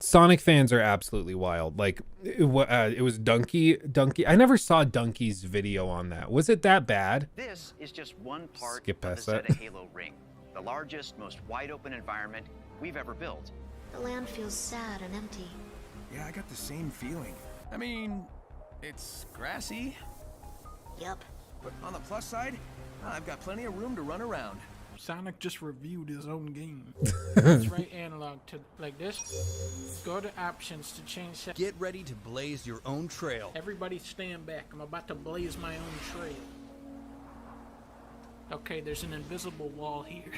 Sonic fans are absolutely wild. Like it was Dunkey. I never saw Dunkey's video on that. Was it that bad? This is just one part Skip of past the that. Zeta Halo ring, the largest, most wide-open environment we've ever built. The land feels sad and empty. Yeah, I got the same feeling. I mean, it's grassy, Yup. but on the plus side, I've got plenty of room to run around. Sonic just reviewed his own game. It's right analog to like this. Go to options to change set. Get ready to blaze your own trail. Everybody stand back. I'm about to blaze my own trail. Okay, there's an invisible wall here.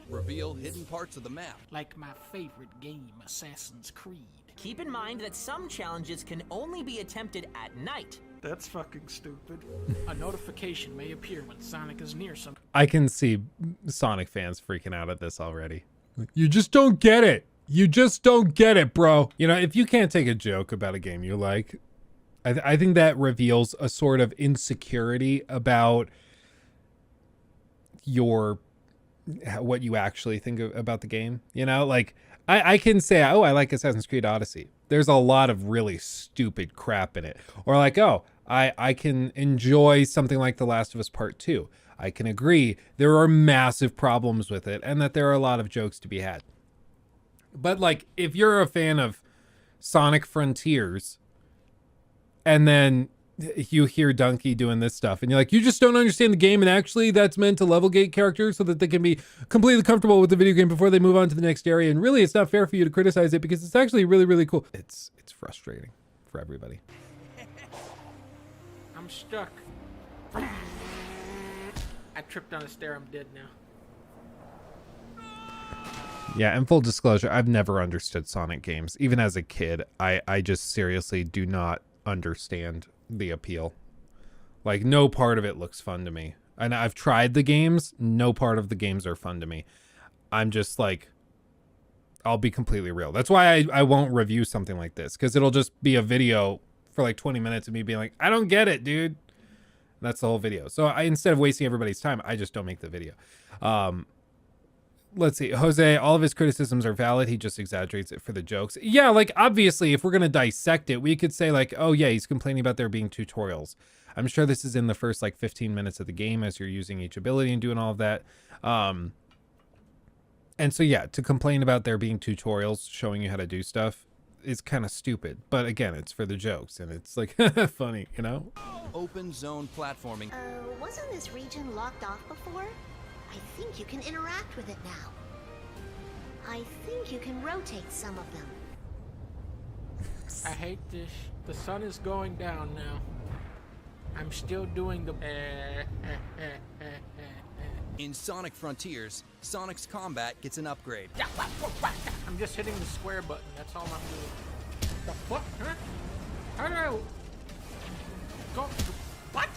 Reveal hidden parts of the map. Like my favorite game, Assassin's Creed. Keep in mind that some challenges can only be attempted at night. That's fucking stupid. A notification may appear when Sonic is near some. I can see Sonic fans freaking out at this already. You just don't get it. You just don't get it, bro. You know, if you can't take a joke about a game you like, I think that reveals a sort of insecurity about what you actually think about the game. You know, like I can say, oh, I like Assassin's Creed Odyssey. There's a lot of really stupid crap in it. Or like, oh, I can enjoy something like The Last of Us Part 2. I can agree there are massive problems with it and that there are a lot of jokes to be had. But like, if you're a fan of Sonic Frontiers and then you hear Dunkey doing this stuff and you're like, you just don't understand the game, and actually that's meant to level gate characters so that they can be completely comfortable with the video game before they move on to the next area, and really it's not fair for you to criticize it because it's actually really, really cool. It's frustrating for everybody. I'm stuck. I tripped on a stair. I'm dead now. Yeah, and full disclosure, I've never understood Sonic games. Even as a kid, I just seriously do not understand the appeal. Like, no part of it looks fun to me. And I've tried the games. No part of the games are fun to me. I'm just like, I'll be completely real. That's why I won't review something like this, because it'll just be a video for like 20 minutes of me being like, I don't get it, dude. That's the whole video. So instead of wasting everybody's time, I just don't make the video. Let's see. Jose, all of his criticisms are valid. He just exaggerates it for the jokes. Yeah, like, obviously, if we're going to dissect it, we could say, like, oh, yeah, he's complaining about there being tutorials. I'm sure this is in the first, like, 15 minutes of the game as you're using each ability and doing all of that. And so, yeah, to complain about there being tutorials showing you how to do stuff is kind of stupid. But, again, it's for the jokes, and it's, like, funny, you know? Open zone platforming. Wasn't this region locked off before? I think you can interact with it now. I think you can rotate some of them. I hate this. The sun is going down now. I'm still doing the. In Sonic Frontiers, Sonic's combat gets an upgrade. I'm just hitting the square button. That's all I'm doing. The fuck? Huh? How do I go? What?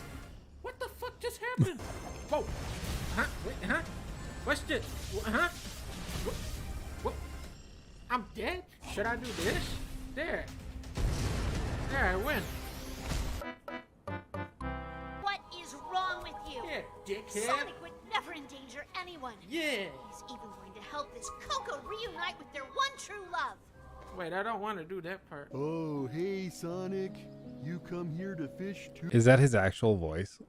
What the fuck just happened? Whoa. Huh? Wait, huh? What's this? Huh? What? I'm dead? Should I do this? There. There, I win. What is wrong with you? Yeah, dickhead. Sonic would never endanger anyone. Yeah. He's even going to help this Coco reunite with their one true love. Wait, I don't want to do that part. Oh, hey, Sonic. You come here to fish too? Is that his actual voice?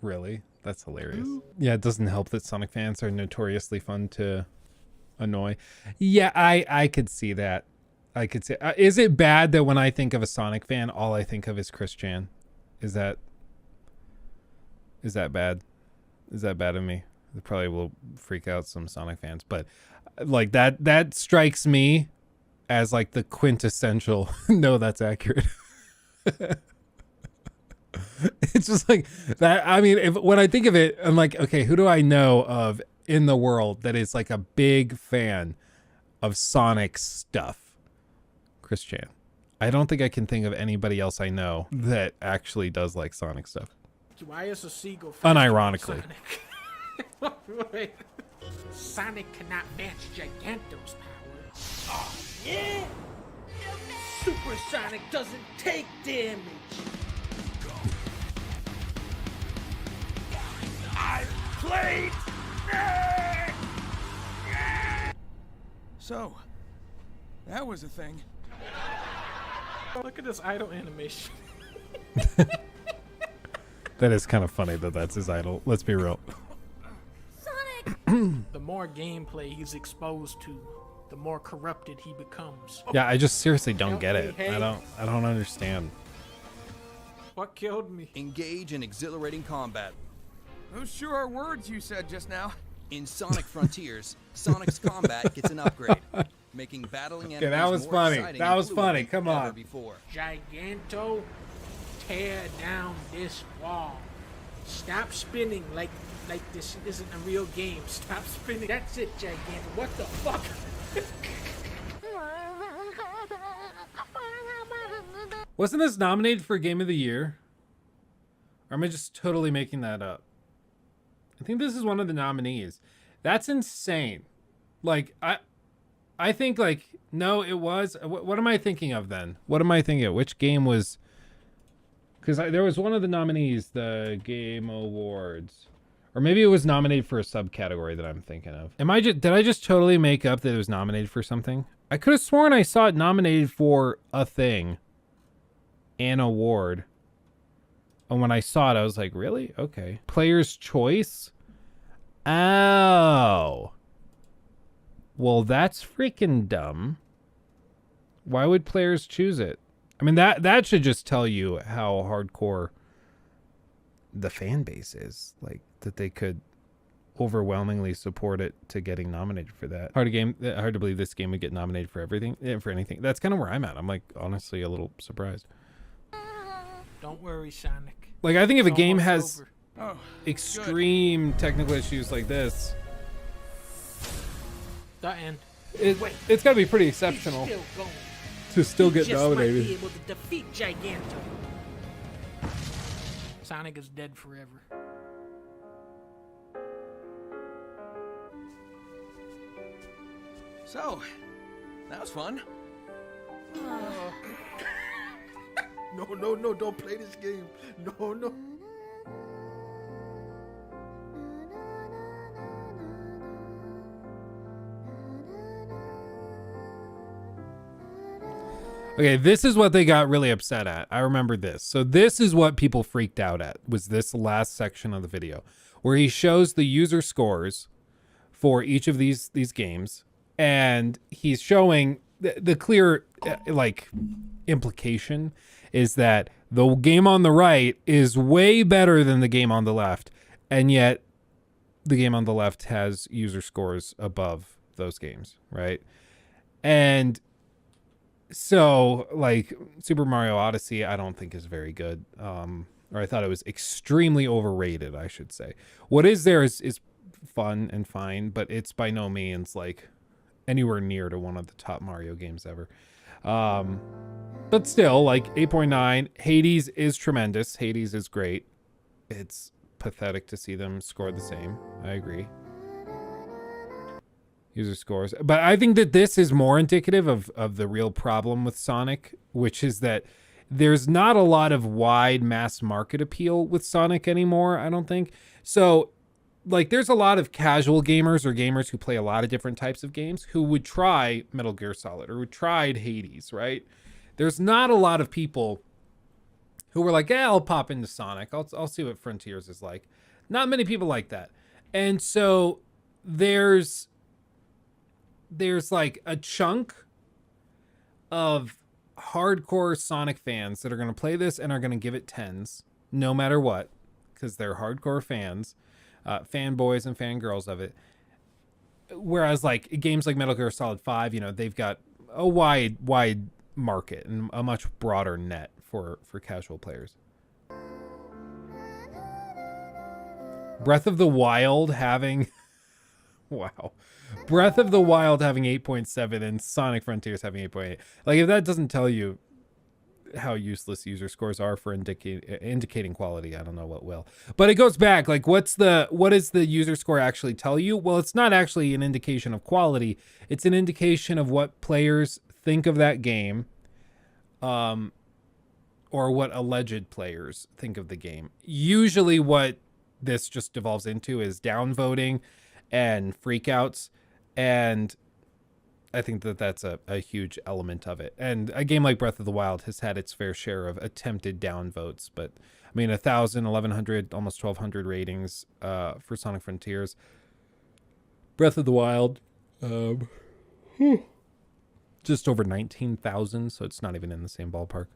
Really? That's hilarious. Yeah, it doesn't help that Sonic fans are notoriously fun to annoy. Yeah, I could see that. I could see. Is it bad that when I think of a Sonic fan, all I think of is Chris Chan? Is that bad? Is that bad of me? It probably will freak out some Sonic fans, but like that strikes me as like the quintessential. No, that's accurate. It's just like that. I mean, when I think of it, I'm like, okay, who do I know of in the world that is like a big fan of Sonic stuff? Chris Chan. I don't think I can think of anybody else I know that actually does like Sonic stuff. Why is a seagull faster than Unironically. Sonic? Wait. Sonic cannot match Giganto's power. Oh, yeah? Super Sonic doesn't take damage. I played. So, that was a thing. Look at this idle animation. That is kind of funny that that's his idol. Let's be real. The more gameplay he's exposed to, the more corrupted he becomes. Yeah, I just seriously don't get it. I don't understand. What killed me? Engage in exhilarating combat. Those sure are words you said just now. In Sonic Frontiers, Sonic's combat gets an upgrade, making battling enemies that was more funny. exciting That and was fluid funny. than Come ever on. Before. Giganto, tear down this wall. Stop spinning like this isn't a real game. Stop spinning. That's it, Giganto. What the fuck? Wasn't this nominated for Game of the Year? Or am I just totally making that up? I think this is one of the nominees. That's insane. Like, I think, like, no, it was. What am I thinking of then? What am I thinking of? Which game was... Because there was one of the nominees, the Game Awards. Or maybe it was nominated for a subcategory that I'm thinking of. Did I just totally make up that it was nominated for something? I could have sworn I saw it nominated for a thing. An award. And when I saw it, I was like, really? Okay. Player's Choice? Oh. Well, that's freaking dumb. Why would players choose it? I mean, that should just tell you how hardcore the fan base is. Like, that they could overwhelmingly support it to getting nominated for that. Hard to believe this game would get nominated for everything, for anything. That's kind of where I'm at. I'm like, honestly, a little surprised. Don't worry, Sonic. Like, I think if a It's game almost has over. extreme technical issues like this, The end. it's got to be pretty exceptional He's still going. to still get Just might nominated. be able to defeat Giganto. Sonic is dead forever. So, that was fun. No, don't play this game. No. Okay, this is what they got really upset at. I remember this. So this is what people freaked out at, was this last section of the video, where he shows the user scores for each of these games, and he's showing the clear like implication is that the game on the right is way better than the game on the left, and yet the game on the left has user scores above those games, right? And so, like, Super Mario Odyssey, I don't think is very good. Or I thought it was extremely overrated, I should say. What is there is fun and fine, but it's by no means, like, anywhere near to one of the top Mario games ever. But still, like, 8.9. Hades is tremendous. Hades is great. It's pathetic to see them score the same. I agree. User scores. But I think that this is more indicative of the real problem with Sonic, which is that there's not a lot of wide mass market appeal with Sonic anymore, I don't think. So, like, there's a lot of casual gamers or gamers who play a lot of different types of games who would try Metal Gear Solid or would try Hades, right? There's not a lot of people who were like, yeah, I'll pop into Sonic. I'll see what Frontiers is like. Not many people like that. And so there's like a chunk of hardcore Sonic fans that are going to play this and are going to give it 10s no matter what, because they're hardcore fans, fanboys and fangirls of it. Whereas like games like Metal Gear Solid 5, you know, they've got a wide market and a much broader net for casual players. Breath of the Wild having wow. Breath of the Wild having 8.7 and Sonic Frontiers having 8.8. Like, if that doesn't tell you how useless user scores are for indicating quality, I don't know what will. But it goes back, like, what does the user score actually tell you? Well, it's not actually an indication of quality. It's an indication of what players think of that game, or what alleged players think of the game. Usually what this just devolves into is downvoting and freakouts. And I think that that's a huge element of it. And a game like Breath of the Wild has had its fair share of attempted downvotes, but I mean, 1,000, 1,100, almost 1,200 ratings for Sonic Frontiers. Breath of the Wild, just over 19,000, so it's not even in the same ballpark.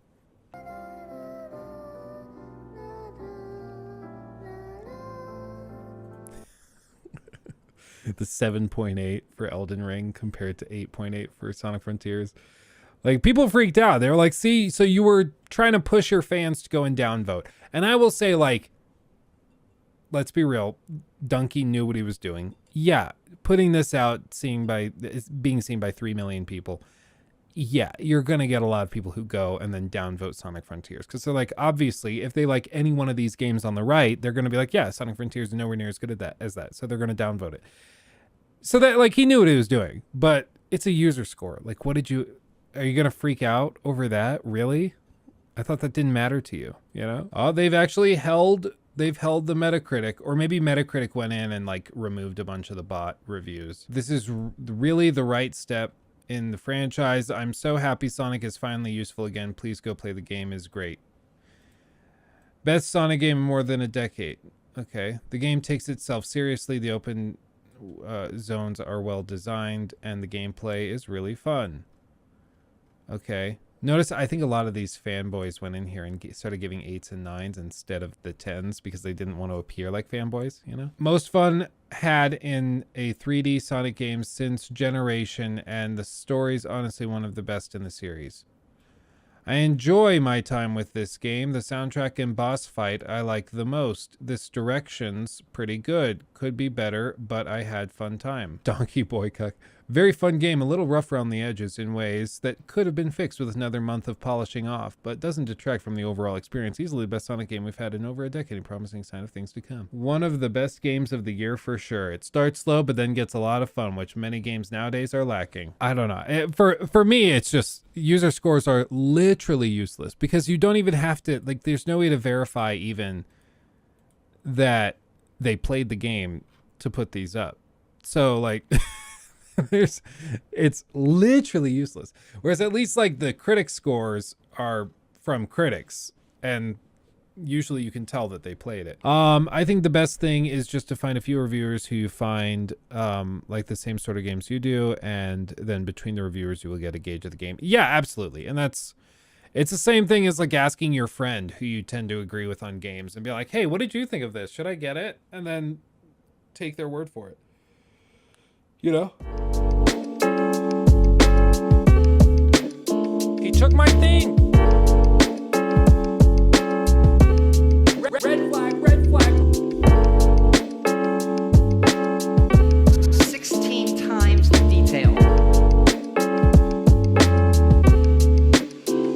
The 7.8 for Elden Ring compared to 8.8 for Sonic Frontiers. Like, people freaked out. They were like, see, so you were trying to push your fans to go and downvote. And I will say, like, let's be real, Dunkey knew what he was doing. Yeah, putting this out, being seen by 3 million people, yeah, you're going to get a lot of people who go and then downvote Sonic Frontiers. Because they're like, obviously, if they like any one of these games on the right, they're going to be like, yeah, Sonic Frontiers is nowhere near as good as that. So they're going to downvote it. So that, like, he knew what he was doing. But it's a user score. Like, are you going to freak out over that? Really? I thought that didn't matter to you, you know? Oh, they've held the Metacritic, or maybe Metacritic went in and like removed a bunch of the bot reviews. This is really the right step in the franchise. I'm so happy Sonic is finally useful again. Please go play the game, is great. Best Sonic game in more than a decade. Okay. The game takes itself seriously. The open zones are well designed and the gameplay is really fun. Okay. Notice, I think a lot of these fanboys went in here and started giving 8s and 9s instead of the 10s because they didn't want to appear like fanboys, you know? Most fun had in a 3D Sonic game since Generation, and the story's honestly one of the best in the series. I enjoy my time with this game. The soundtrack and boss fight I like the most. This direction's pretty good. Could be better, but I had fun time. Donkey Boy Cuck. Very fun game, a little rough around the edges in ways that could have been fixed with another month of polishing off, but doesn't detract from the overall experience. Easily the best Sonic game we've had in over a decade, a promising sign of things to come. One of the best games of the year for sure. It starts slow, but then gets a lot of fun, which many games nowadays are lacking. I don't know. For me, it's just user scores are literally useless because you don't even have to, like, there's no way to verify even that they played the game to put these up. So, like... it's literally useless. Whereas at least like the critic scores are from critics, and usually you can tell that they played it. I think the best thing is just to find a few reviewers who you find like the same sort of games you do, and then between the reviewers you will get a gauge of the game. Yeah, absolutely. And it's the same thing as like asking your friend who you tend to agree with on games and be like, hey, what did you think of this? Should I get it? And then take their word for it. You know? He took my thing!